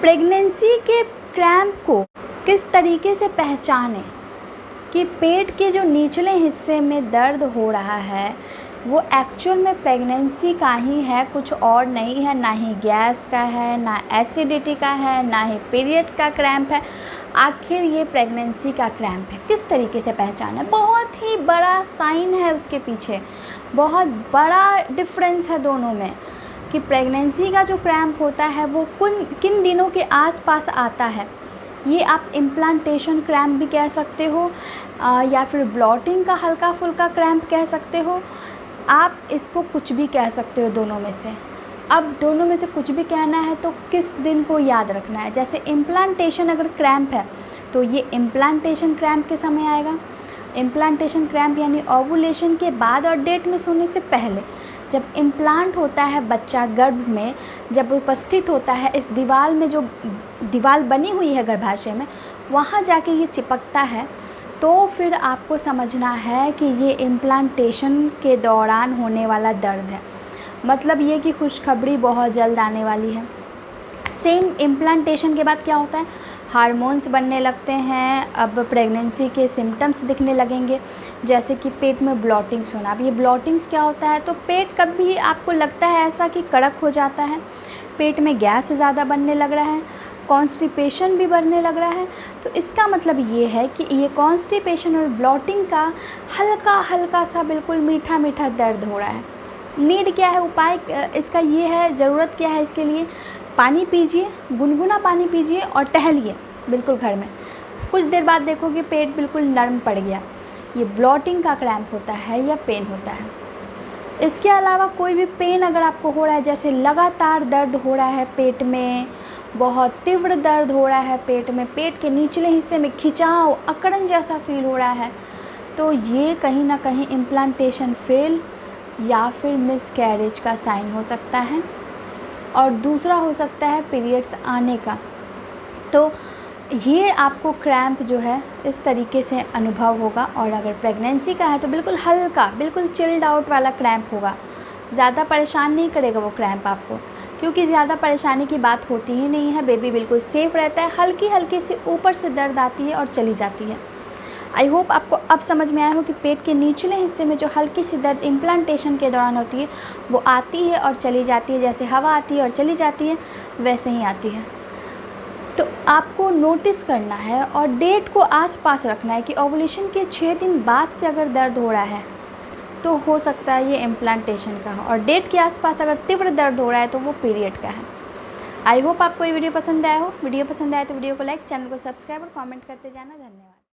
Pregnancy के cramp को किस तरीके से पहचानें कि पेट के जो निचले हिस्से में दर्द हो रहा है वो एक्चुअल में प्रेगनेंसी का ही है, कुछ और नहीं है। ना ही गैस का है, ना एसिडिटी का है, ना ही पीरियड्स का क्रैम्प है। आखिर ये प्रेगनेंसी का क्रैम्प है, किस तरीके से पहचाना? बहुत ही बड़ा साइन है उसके पीछे, बहुत बड़ा डिफरेंस है दोनों में कि प्रेगनेंसी का जो क्रैम्प होता है वो किन दिनों के आसपास आता है। ये आप इम्प्लांटेशन क्रैम्प भी कह सकते हो या फिर ब्लॉटिंग का हल्का फुल्का क्रैम्प कह सकते हो। आप इसको कुछ भी कह सकते हो दोनों में से। अब दोनों में से कुछ भी कहना है तो किस दिन को याद रखना है। जैसे इम्प्लांटेशन अगर क्रैम्प है तो ये इम्प्लांटेशन क्रैम्प के समय आएगा। इम्प्लांटेशन क्रैम्प यानी ओवुलेशन के बाद और डेट मिस होने से पहले जब इम्प्लांट होता है बच्चा गर्भ में, जब उपस्थित होता है इस दीवार में, जो दीवार बनी हुई है गर्भाशय में, वहाँ जाके ये चिपकता है, तो फिर आपको समझना है कि ये इम्प्लांटेशन के दौरान होने वाला दर्द है। मतलब ये कि खुशखबरी बहुत जल्द आने वाली है। सेम इम्प्लांटेशन के बाद क्या होता है, हार्मोन्स बनने लगते हैं। अब प्रेगनेंसी के सिम्टम्स दिखने लगेंगे, जैसे कि पेट में ब्लॉटिंग्स होना। अब ये ब्लॉटिंग्स क्या होता है, तो पेट कभी आपको लगता है ऐसा कि कड़क हो जाता है, पेट में गैस ज़्यादा बनने लग रहा है, कॉन्स्टिपेशन भी बढ़ने लग रहा है। तो इसका मतलब ये है कि ये कॉन्स्टिपेशन और ब्लॉटिंग का हल्का हल्का सा बिल्कुल मीठा मीठा दर्द हो रहा है। नीड क्या है, उपाय इसका ये है, ज़रूरत क्या है इसके लिए? पानी पीजिए, गुनगुना पानी पीजिए और टहलिए बिल्कुल घर में। कुछ देर बाद देखोगे पेट बिल्कुल नरम पड़ गया। ये ब्लॉटिंग का क्रैम्प होता है या पेन होता है। इसके अलावा कोई भी पेन अगर आपको हो रहा है, जैसे लगातार दर्द हो रहा है पेट में, बहुत तीव्र दर्द हो रहा है पेट में, पेट के निचले हिस्से में खिंचाव, अकड़न जैसा फील हो रहा है, तो ये कहीं ना कहीं इम्प्लांटेशन फेल या फिर मिसकैरेज का साइन हो सकता है। और दूसरा हो सकता है पीरियड्स आने का। तो ये आपको क्रैम्प जो है इस तरीके से अनुभव होगा। और अगर प्रेगनेंसी का है तो बिल्कुल हल्का, बिल्कुल चिल्ड आउट वाला क्रैम्प होगा। ज़्यादा परेशान नहीं करेगा वो क्रैम्प आपको, क्योंकि ज़्यादा परेशानी की बात होती ही नहीं है। बेबी बिल्कुल सेफ़ रहता है। हल्की हल्की सी ऊपर से दर्द आती है और चली जाती है। आई होप आपको अब समझ में आया हो कि पेट के निचले हिस्से में जो हल्की सी दर्द इम्प्लांटेशन के दौरान होती है वो आती है और चली जाती है। जैसे हवा आती है और चली जाती है वैसे ही आती है। तो आपको नोटिस करना है और डेट को आसपास रखना है कि ओवुलेशन के 6 दिन बाद से अगर दर्द हो रहा है तो हो सकता है ये इम्प्लांटेशन का हो, और डेट के आसपास अगर तीव्र दर्द हो रहा है तो वो पीरियड का है। आई होप आपको ये वीडियो पसंद आया हो। वीडियो पसंद आया तो वीडियो को लाइक, चैनल को सब्सक्राइब और कमेंट करते जाना। धन्यवाद।